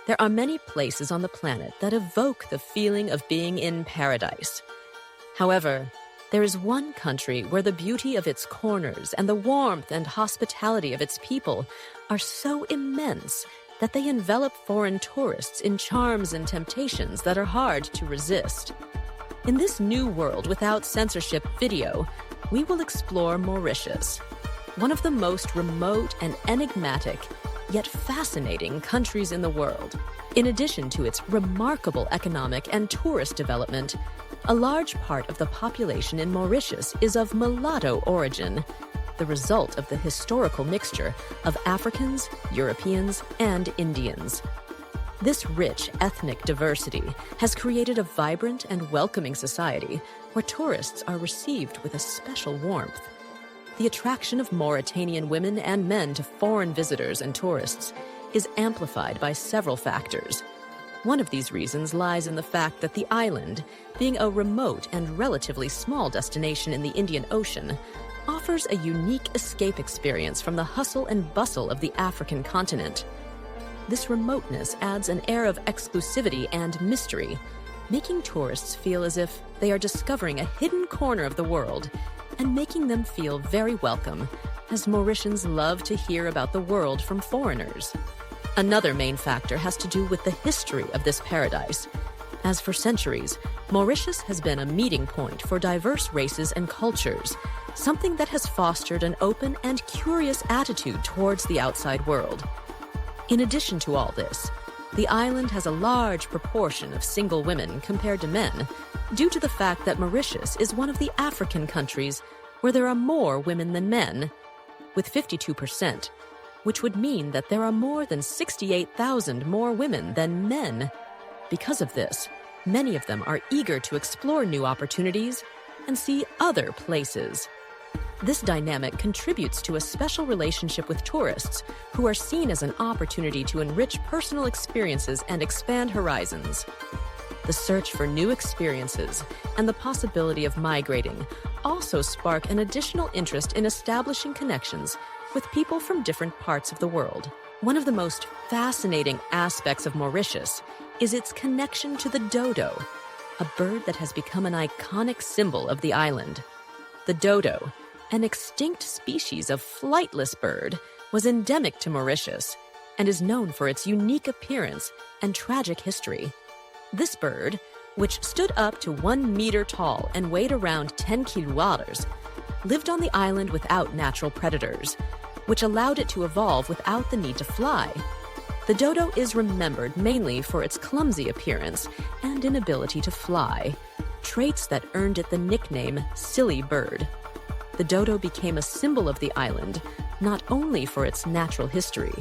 There are many places on the planet that evoke the feeling of being in paradise. However, there is one country where the beauty of its corners and the warmth and hospitality of its people are so immense that they envelop foreign tourists in charms and temptations that are hard to resist. In this new world without censorship video, we will explore Mauritius, one of the most remote and enigmatic, yet fascinating countries in the world. In addition to its remarkable economic and tourist development, a large part of the population in Mauritius is of mulatto origin, the result of the historical mixture of Africans, Europeans, and Indians. This rich ethnic diversity has created a vibrant and welcoming society where tourists are received with a special warmth. The attraction of Mauritanian women and men to foreign visitors and tourists is amplified by several factors. One of these reasons lies in the fact that the island, being a remote and relatively small destination in the Indian Ocean, offers a unique escape experience from the hustle and bustle of the African continent. This remoteness adds an air of exclusivity and mystery, making tourists feel as if they are discovering a hidden corner of the world and making them feel very welcome, as Mauritians love to hear about the world from foreigners. Another main factor has to do with the history of this paradise. As for centuries, Mauritius has been a meeting point for diverse races and cultures, something that has fostered an open and curious attitude towards the outside world. In addition to all this, the island has a large proportion of single women compared to men, due to the fact that Mauritius is one of the African countries where there are more women than men, with 52%, which would mean that there are more than 68,000 more women than men. Because of this, many of them are eager to explore new opportunities and see other places. This dynamic contributes to a special relationship with tourists who are seen as an opportunity to enrich personal experiences and expand horizons. The search for new experiences and the possibility of migrating also spark an additional interest in establishing connections with people from different parts of the world. One of the most fascinating aspects of Mauritius is its connection to the dodo, a bird that has become an iconic symbol of the island. The dodo, an extinct species of flightless bird, was endemic to Mauritius and is known for its unique appearance and tragic history. This bird, which stood up to 1 meter tall and weighed around 10 kilograms, lived on the island without natural predators, which allowed it to evolve without the need to fly. The dodo is remembered mainly for its clumsy appearance and inability to fly, traits that earned it the nickname silly bird. The dodo became a symbol of the island, not only for its natural history,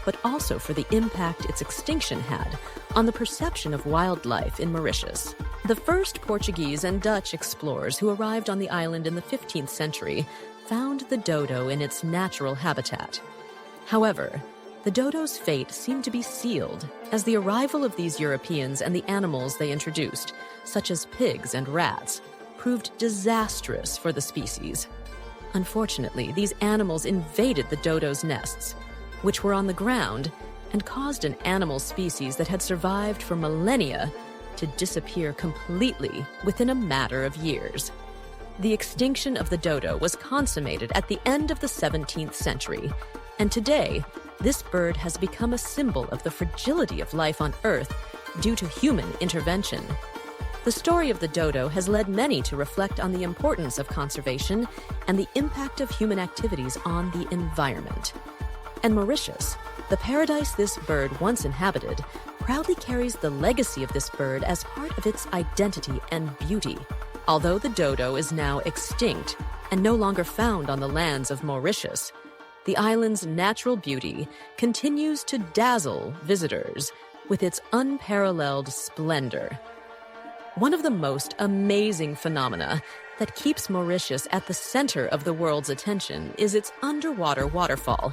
but also for the impact its extinction had on the perception of wildlife in Mauritius. The first Portuguese and Dutch explorers who arrived on the island in the 15th century found the dodo in its natural habitat. However, the dodo's fate seemed to be sealed, as the arrival of these Europeans and the animals they introduced, such as pigs and rats, proved disastrous for the species. Unfortunately, these animals invaded the dodo's nests, which were on the ground, and caused an animal species that had survived for millennia to disappear completely within a matter of years. The extinction of the dodo was consummated at the end of the 17th century, and today, this bird has become a symbol of the fragility of life on Earth due to human intervention. The story of the dodo has led many to reflect on the importance of conservation and the impact of human activities on the environment. And Mauritius, the paradise this bird once inhabited, proudly carries the legacy of this bird as part of its identity and beauty. Although the dodo is now extinct and no longer found on the lands of Mauritius, the island's natural beauty continues to dazzle visitors with its unparalleled splendor. One of the most amazing phenomena that keeps Mauritius at the center of the world's attention is its underwater waterfall,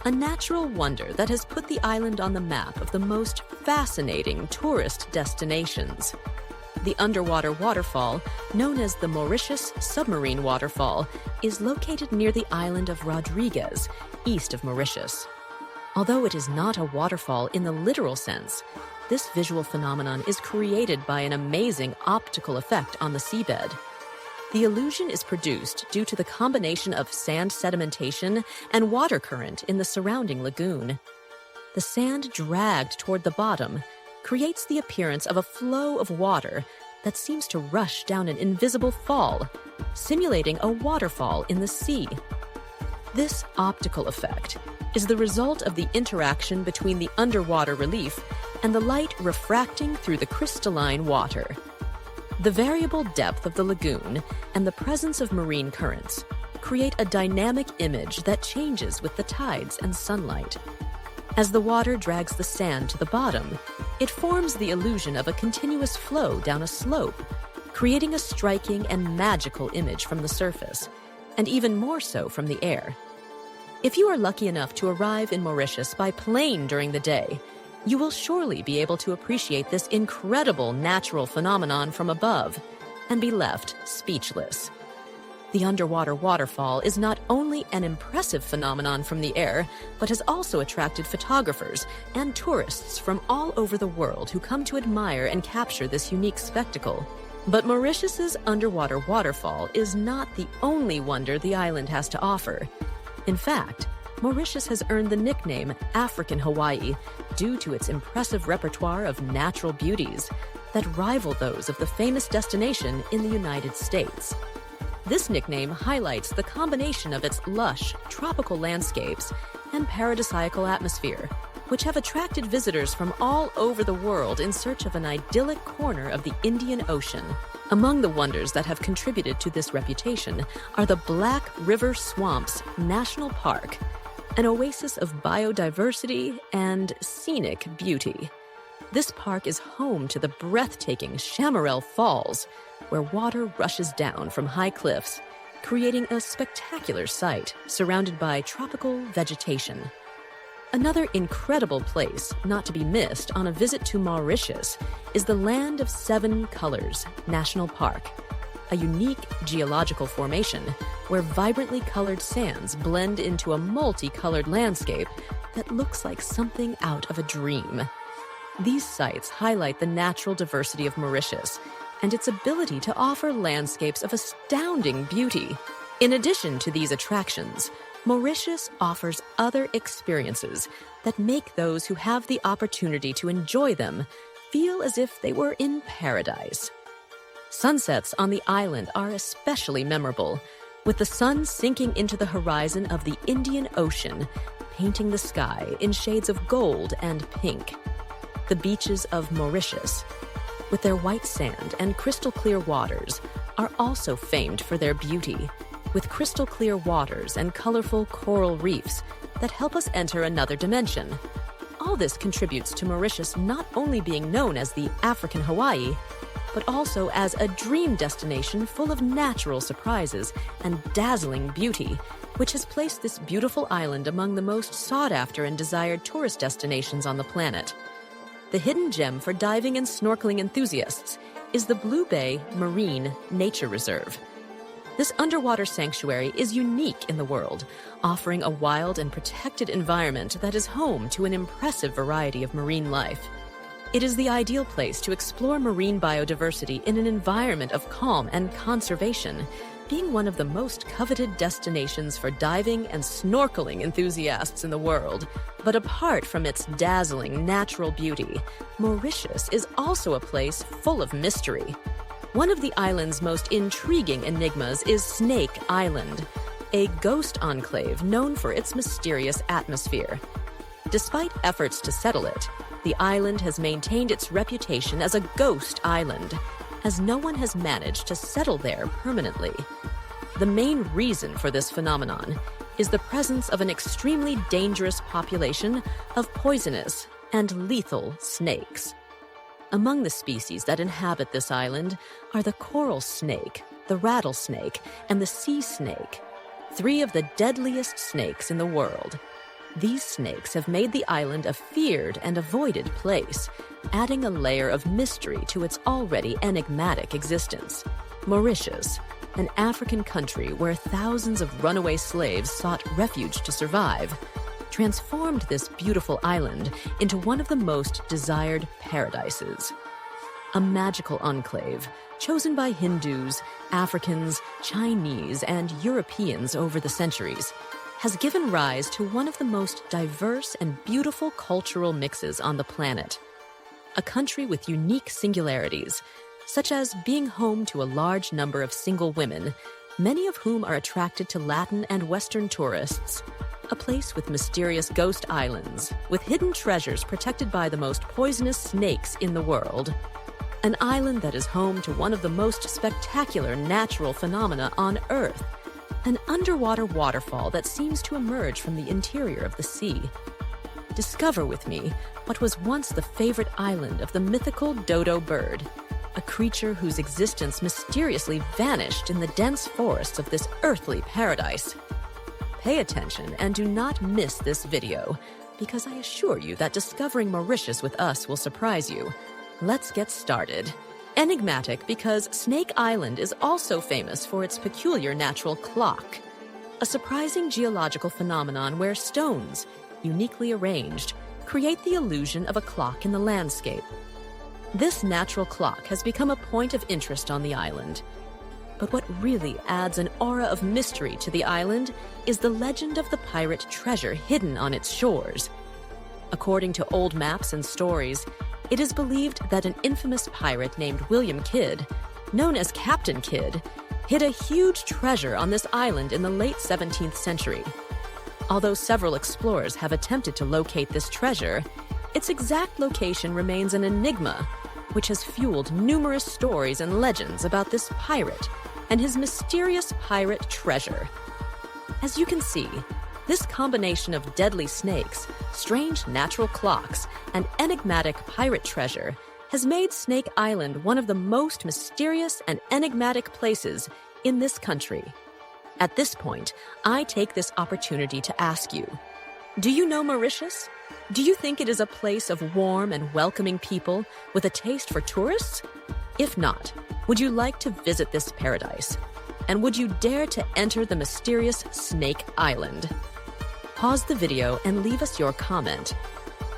a natural wonder that has put the island on the map of the most fascinating tourist destinations. The underwater waterfall, known as the Mauritius Submarine Waterfall, is located near the island of Rodriguez, east of Mauritius. Although it is not a waterfall in the literal sense, this visual phenomenon is created by an amazing optical effect on the seabed. The illusion is produced due to the combination of sand sedimentation and water current in the surrounding lagoon. The sand dragged toward the bottom creates the appearance of a flow of water that seems to rush down an invisible fall, simulating a waterfall in the sea. This optical effect is the result of the interaction between the underwater relief and the light refracting through the crystalline water. The variable depth of the lagoon and the presence of marine currents create a dynamic image that changes with the tides and sunlight. As the water drags the sand to the bottom, it forms the illusion of a continuous flow down a slope, creating a striking and magical image from the surface, and even more so from the air. If you are lucky enough to arrive in Mauritius by plane during the day, you will surely be able to appreciate this incredible natural phenomenon from above and be left speechless. The underwater waterfall is not only an impressive phenomenon from the air, but has also attracted photographers and tourists from all over the world who come to admire and capture this unique spectacle. But Mauritius's underwater waterfall is not the only wonder the island has to offer. In fact, Mauritius has earned the nickname African Hawaii due to its impressive repertoire of natural beauties that rival those of the famous destination in the United States. This nickname highlights the combination of its lush, tropical landscapes and paradisiacal atmosphere, which have attracted visitors from all over the world in search of an idyllic corner of the Indian Ocean. Among the wonders that have contributed to this reputation are the Black River Swamps National Park, an oasis of biodiversity and scenic beauty. This park is home to the breathtaking Chamarel Falls, where water rushes down from high cliffs, creating a spectacular sight surrounded by tropical vegetation. Another incredible place not to be missed on a visit to Mauritius is the Land of Seven Colors National Park, a unique geological formation where vibrantly colored sands blend into a multicolored landscape that looks like something out of a dream. These sites highlight the natural diversity of Mauritius and its ability to offer landscapes of astounding beauty. In addition to these attractions, Mauritius offers other experiences that make those who have the opportunity to enjoy them feel as if they were in paradise. Sunsets on the island are especially memorable, with the sun sinking into the horizon of the Indian Ocean, painting the sky in shades of gold and pink. The beaches of Mauritius, with their white sand and crystal clear waters, are also famed for their beauty, with crystal clear waters and colorful coral reefs that help us enter another dimension. All this contributes to Mauritius not only being known as the African Hawaii, but also as a dream destination full of natural surprises and dazzling beauty, which has placed this beautiful island among the most sought-after and desired tourist destinations on the planet. The hidden gem for diving and snorkeling enthusiasts is the Blue Bay Marine Nature Reserve. This underwater sanctuary is unique in the world, offering a wild and protected environment that is home to an impressive variety of marine life. It is the ideal place to explore marine biodiversity in an environment of calm and conservation, being one of the most coveted destinations for diving and snorkeling enthusiasts in the world. But apart from its dazzling natural beauty, Mauritius is also a place full of mystery. One of the island's most intriguing enigmas is Snake Island, a ghost enclave known for its mysterious atmosphere. Despite efforts to settle it, the island has maintained its reputation as a ghost island, as no one has managed to settle there permanently. The main reason for this phenomenon is the presence of an extremely dangerous population of poisonous and lethal snakes. Among the species that inhabit this island are the coral snake, the rattlesnake, and the sea snake, three of the deadliest snakes in the world. These snakes have made the island a feared and avoided place, adding a layer of mystery to its already enigmatic existence. Mauritius, an African country where thousands of runaway slaves sought refuge to survive, transformed this beautiful island into one of the most desired paradises. A magical enclave chosen by Hindus, Africans, Chinese, and Europeans over the centuries has given rise to one of the most diverse and beautiful cultural mixes on the planet. A country with unique singularities, such as being home to a large number of single women, many of whom are attracted to Latin and Western tourists. A place with mysterious ghost islands, with hidden treasures protected by the most poisonous snakes in the world. An island that is home to one of the most spectacular natural phenomena on Earth. An underwater waterfall that seems to emerge from the interior of the sea. Discover with me what was once the favorite island of the mythical dodo bird, a creature whose existence mysteriously vanished in the dense forests of this earthly paradise. Pay attention and do not miss this video, because I assure you that discovering Mauritius with us will surprise you. Let's get started. Enigmatic because Snake Island is also famous for its peculiar natural clock, a surprising geological phenomenon where stones, uniquely arranged, create the illusion of a clock in the landscape. This natural clock has become a point of interest on the island. But what really adds an aura of mystery to the island is the legend of the pirate treasure hidden on its shores. According to old maps and stories, it is believed that an infamous pirate named William Kidd, known as Captain Kidd, hid a huge treasure on this island in the late 17th century. Although several explorers have attempted to locate this treasure, its exact location remains an enigma, which has fueled numerous stories and legends about this pirate and his mysterious pirate treasure. As you can see, this combination of deadly snakes, strange natural clocks, and enigmatic pirate treasure has made Snake Island one of the most mysterious and enigmatic places in this country. At this point, I take this opportunity to ask you, do you know Mauritius? Do you think it is a place of warm and welcoming people with a taste for tourists? If not, would you like to visit this paradise? And would you dare to enter the mysterious Snake Island? Pause the video and leave us your comment.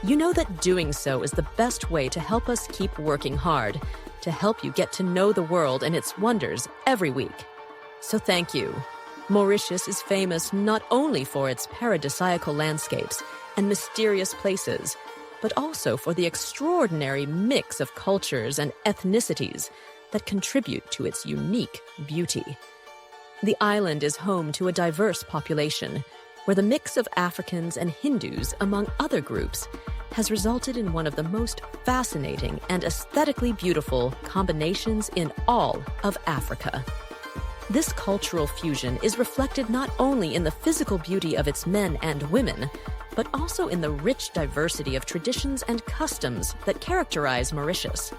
You know that doing so is the best way to help us keep working hard, to help you get to know the world and its wonders every week. So thank you. Mauritius is famous not only for its paradisiacal landscapes and mysterious places, but also for the extraordinary mix of cultures and ethnicities that contribute to its unique beauty. The island is home to a diverse population, where the mix of Africans and Hindus, among other groups, has resulted in one of the most fascinating and aesthetically beautiful combinations in all of Africa. This cultural fusion is reflected not only in the physical beauty of its men and women, but also in the rich diversity of traditions and customs that characterize Mauritius.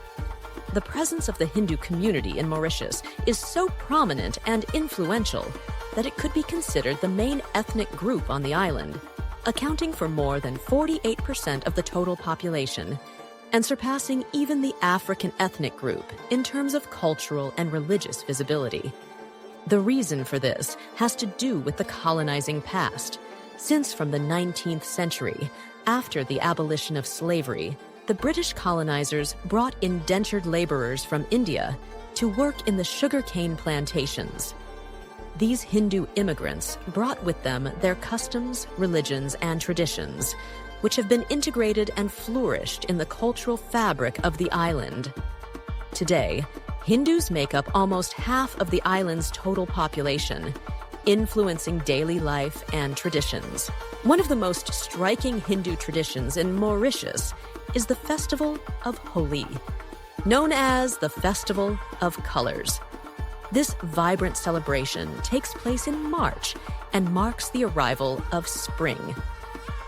The presence of the Hindu community in Mauritius is so prominent and influential that it could be considered the main ethnic group on the island, accounting for more than 48% of the total population, and surpassing even the African ethnic group in terms of cultural and religious visibility. The reason for this has to do with the colonizing past, since from the 19th century, after the abolition of slavery, the British colonizers brought indentured laborers from India to work in the sugarcane plantations. These Hindu immigrants brought with them their customs, religions, and traditions, which have been integrated and flourished in the cultural fabric of the island. Today, Hindus make up almost half of the island's total population, influencing daily life and traditions. One of the most striking Hindu traditions in Mauritius is the festival of Holi, known as the Festival of Colors. This vibrant celebration takes place in March and marks the arrival of spring.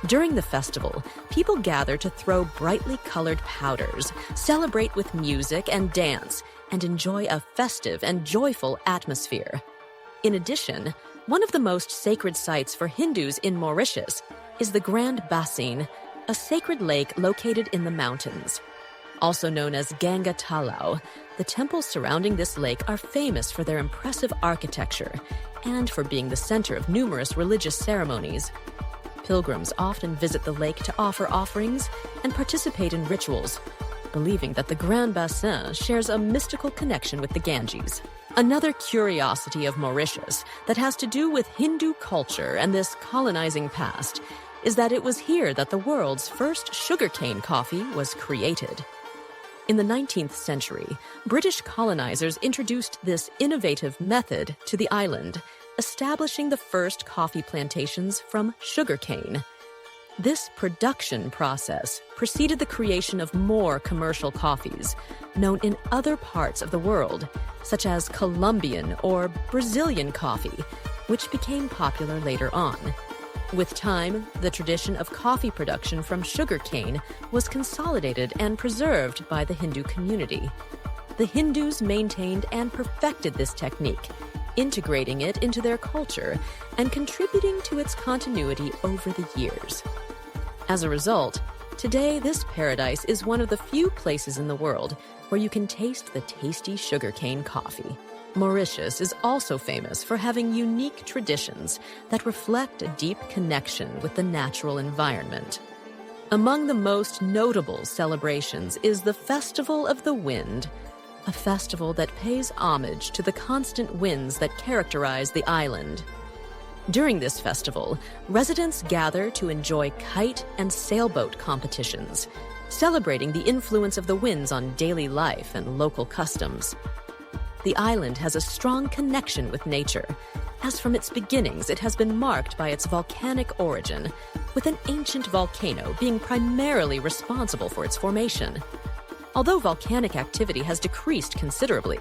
During the festival, people gather to throw brightly colored powders, celebrate with music and dance, and enjoy a festive and joyful atmosphere. In addition, one of the most sacred sites for Hindus in Mauritius is the Grand Basin, a sacred lake located in the mountains. Also known as Ganga Talau, the temples surrounding this lake are famous for their impressive architecture and for being the center of numerous religious ceremonies. pilgrims often visit the lake to offer offerings and participate in rituals, believing that the Grand Bassin shares a mystical connection with the Ganges. Another curiosity of Mauritius that has to do with Hindu culture and this colonizing past is that it was here that the world's first sugarcane coffee was created. In the 19th century, British colonizers introduced this innovative method to the island, establishing the first coffee plantations from sugarcane. This production process preceded the creation of more commercial coffees, known in other parts of the world, such as Colombian or Brazilian coffee, which became popular later on. With time, the tradition of coffee production from sugarcane was consolidated and preserved by the Hindu community. The Hindus maintained and perfected this technique, integrating it into their culture and contributing to its continuity over the years. As a result, today this paradise is one of the few places in the world where you can taste the tasty sugarcane coffee. Mauritius is also famous for having unique traditions that reflect a deep connection with the natural environment. Among the most notable celebrations is the Festival of the Wind, a festival that pays homage to the constant winds that characterize the island. During this festival, residents gather to enjoy kite and sailboat competitions, celebrating the influence of the winds on daily life and local customs. The island has a strong connection with nature, as from its beginnings it has been marked by its volcanic origin, with an ancient volcano being primarily responsible for its formation. Although volcanic activity has decreased considerably,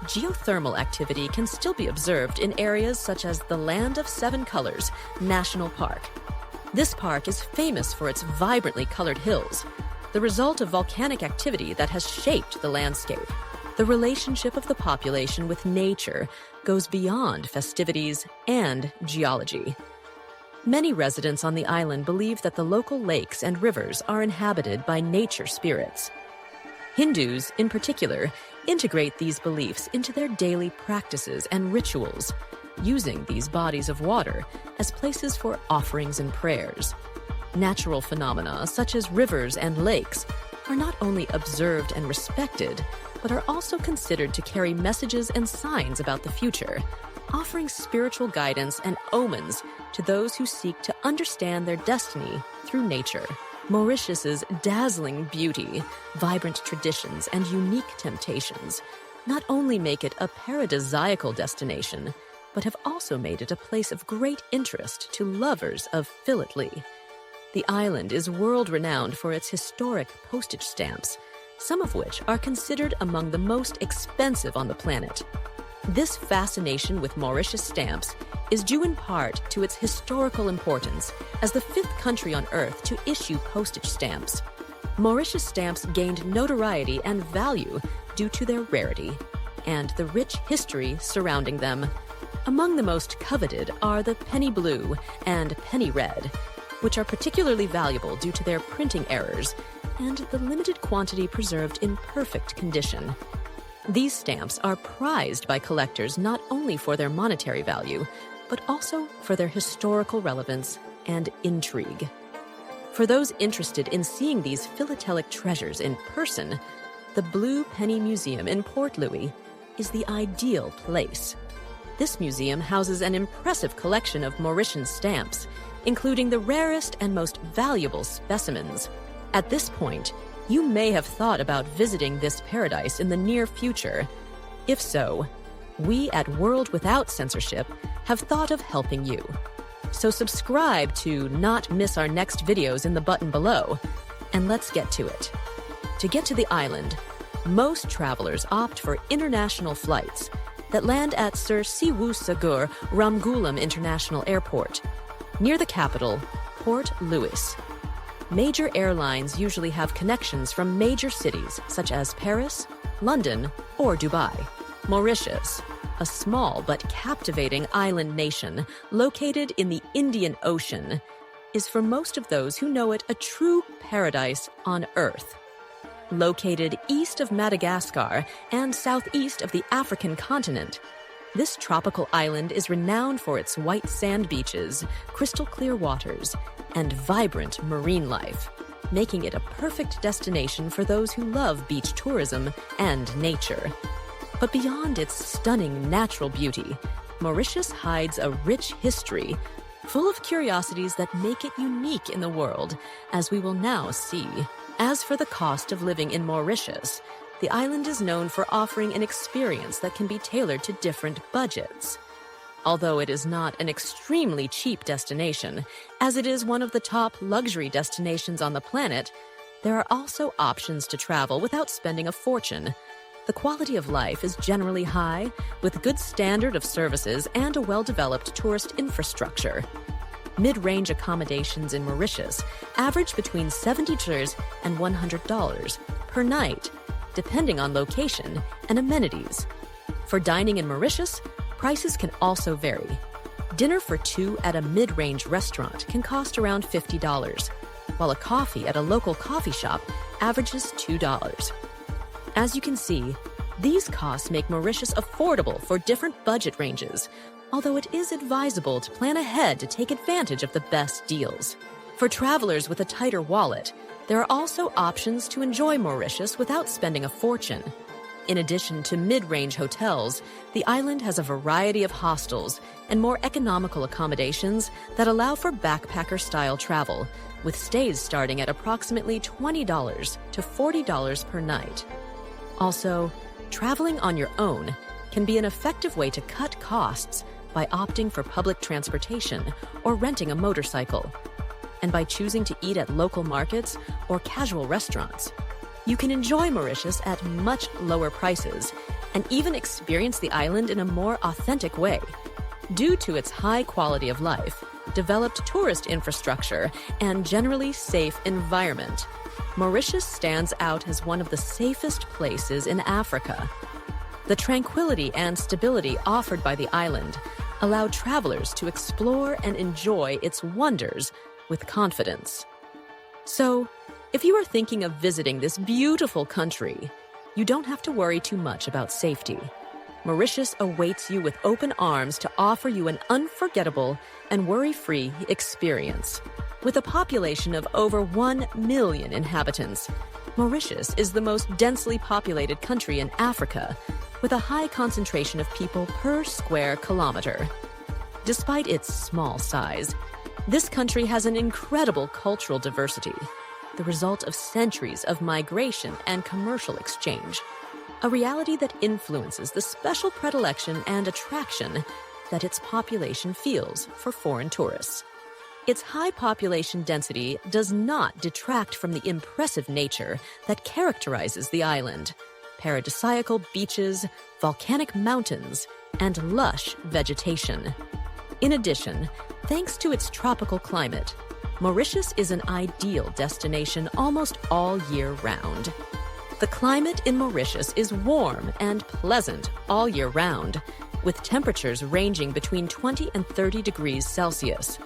geothermal activity can still be observed in areas such as the Land of Seven Colors National Park. This park is famous for its vibrantly colored hills, the result of volcanic activity that has shaped the landscape. The relationship of the population with nature goes beyond festivities and geology. Many residents on the island believe that the local lakes and rivers are inhabited by nature spirits. Hindus, in particular, integrate these beliefs into their daily practices and rituals, using these bodies of water as places for offerings and prayers. Natural phenomena such as rivers and lakes are not only observed and respected, but are also considered to carry messages and signs about the future, offering spiritual guidance and omens to those who seek to understand their destiny through nature. Mauritius's dazzling beauty, vibrant traditions, and unique temptations not only make it a paradisiacal destination, but have also made it a place of great interest to lovers of philately. The island is world-renowned for its historic postage stamps, some of which are considered among the most expensive on the planet. This fascination with Mauritius stamps is due in part to its historical importance as the fifth country on Earth to issue postage stamps. Mauritius stamps gained notoriety and value due to their rarity and the rich history surrounding them. Among the most coveted are the penny blue and penny red, which are particularly valuable due to their printing errors and the limited quantity preserved in perfect condition. These stamps are prized by collectors not only for their monetary value, but also for their historical relevance and intrigue. For those interested in seeing these philatelic treasures in person, the Blue Penny Museum in Port Louis is the ideal place. This museum houses an impressive collection of Mauritian stamps, including the rarest and most valuable specimens. At this point, you may have thought about visiting this paradise in the near future. If so, we at World Without Censorship have thought of helping you. So subscribe to not miss our next videos in the button below, and let's get to it. To get to the island, most travelers opt for international flights that land at Sir Siwu Sagur Ramgoolam International Airport, near the capital, Port Louis. Major airlines usually have connections from major cities such as Paris, London, or Dubai. Mauritius, a small but captivating island nation located in the Indian Ocean, is for most of those who know it a true paradise on Earth. Located east of Madagascar and southeast of the African continent, This tropical island is renowned for its white sand beaches, crystal clear waters, and vibrant marine life, making it a perfect destination for those who love beach tourism and nature. But beyond its stunning natural beauty, Mauritius hides a rich history full of curiosities that make it unique in the world, as we will now see. As for the cost of living in Mauritius, the island is known for offering an experience that can be tailored to different budgets. Although it is not an extremely cheap destination, as it is one of the top luxury destinations on the planet, there are also options to travel without spending a fortune. The quality of life is generally high, with good standard of services and a well-developed tourist infrastructure. Mid-range accommodations in Mauritius average between $70 and $100 per night, depending on location and amenities. For dining in Mauritius, prices can also vary. Dinner for two at a mid-range restaurant can cost around $50, while a coffee at a local coffee shop averages $2. As you can see, these costs make Mauritius affordable for different budget ranges, although it is advisable to plan ahead to take advantage of the best deals. For travelers with a tighter wallet, there are also options to enjoy Mauritius without spending a fortune. In addition to mid-range hotels, the island has a variety of hostels and more economical accommodations that allow for backpacker-style travel, with stays starting at approximately $20 to $40 per night. Also, traveling on your own can be an effective way to cut costs by opting for public transportation or renting a motorcycle. And by choosing to eat at local markets or casual restaurants, you can enjoy Mauritius at much lower prices and even experience the island in a more authentic way. Due to its high quality of life, developed tourist infrastructure, and generally safe environment, Mauritius stands out as one of the safest places in Africa. The tranquility and stability offered by the island allow travelers to explore and enjoy its wonders with confidence. So, if you are thinking of visiting this beautiful country, you don't have to worry too much about safety. Mauritius awaits you with open arms to offer you an unforgettable and worry-free experience. With a population of over 1 million inhabitants, Mauritius is the most densely populated country in Africa, with a high concentration of people per square kilometer. Despite its small size, this country has an incredible cultural diversity, the result of centuries of migration and commercial exchange, a reality that influences the special predilection and attraction that its population feels for foreign tourists. Its high population density does not detract from the impressive nature that characterizes the island: paradisiacal beaches, volcanic mountains, and lush vegetation. In addition, thanks to its tropical climate, Mauritius is an ideal destination almost all year round. The climate in Mauritius is warm and pleasant all year round, with temperatures ranging between 20 and 30 degrees Celsius.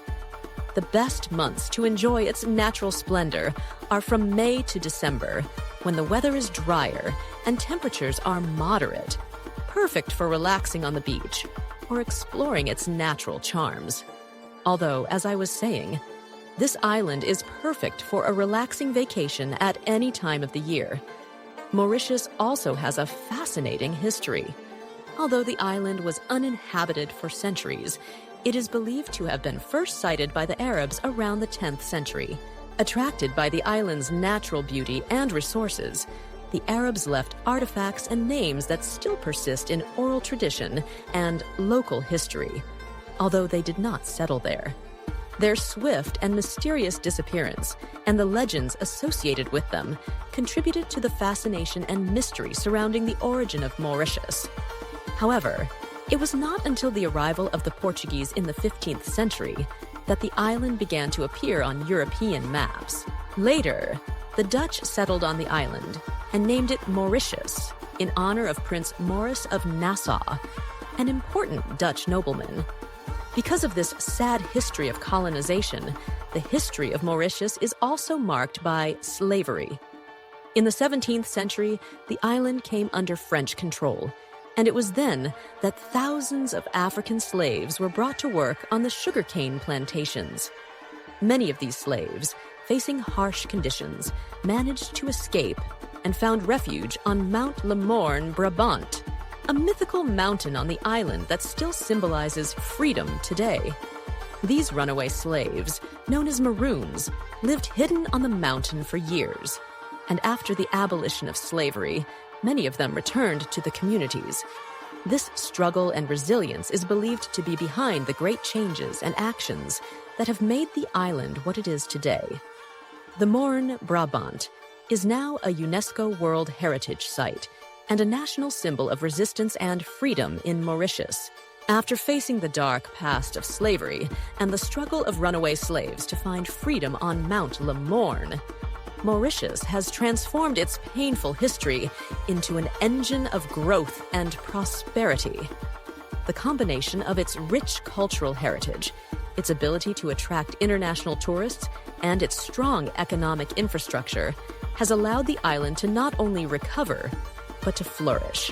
The best months to enjoy its natural splendor are from May to December, when the weather is drier and temperatures are moderate, perfect for relaxing on the beach or exploring its natural charms. Although, as I was saying, this island is perfect for a relaxing vacation at any time of the year. Mauritius also has a fascinating history. Although the island was uninhabited for centuries, it is believed to have been first sighted by the Arabs around the 10th century. Attracted by the island's natural beauty and resources, the Arabs left artifacts and names that still persist in oral tradition and local history, although they did not settle there. Their swift and mysterious disappearance and the legends associated with them contributed to the fascination and mystery surrounding the origin of Mauritius. However, it was not until the arrival of the Portuguese in the 15th century that the island began to appear on European maps. Later, the Dutch settled on the island and named it Mauritius in honor of Prince Maurice of Nassau, an important Dutch nobleman. Because of this sad history of colonization, the history of Mauritius is also marked by slavery. In the 17th century, the island came under French control, And it was then that thousands of African slaves were brought to work on the sugarcane plantations. Many of these slaves, facing harsh conditions, managed to escape and found refuge on Mount Lemorne, Brabant, a mythical mountain on the island that still symbolizes freedom today. These runaway slaves, known as Maroons, lived hidden on the mountain for years. And after the abolition of slavery, many of them returned to the communities. This struggle and resilience is believed to be behind the great changes and actions that have made the island what it is today. The Morne, Brabant, is now a UNESCO World Heritage Site and a national symbol of resistance and freedom in Mauritius. After facing the dark past of slavery and the struggle of runaway slaves to find freedom on Mount Lemorne, Mauritius has transformed its painful history into an engine of growth and prosperity. The combination of its rich cultural heritage, its ability to attract international tourists, and its strong economic infrastructure has allowed the island to not only recover, but to flourish.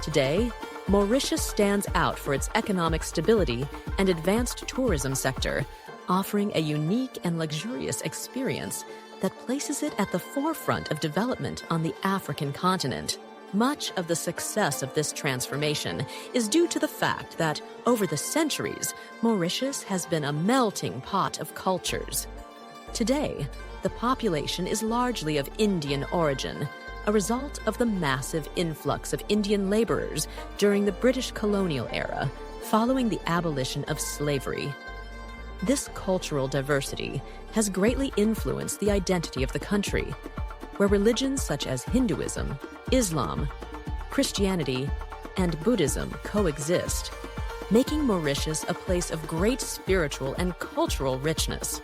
Today, Mauritius stands out for its economic stability and advanced tourism sector, offering a unique and luxurious experience that places it at the forefront of development on the African continent. Much of the success of this transformation is due to the fact that, over the centuries, Mauritius has been a melting pot of cultures. Today, the population is largely of Indian origin, a result of the massive influx of Indian laborers during the British colonial era, following the abolition of slavery. This cultural diversity has greatly influenced the identity of the country, where religions such as Hinduism, Islam, Christianity, and Buddhism coexist, making Mauritius a place of great spiritual and cultural richness.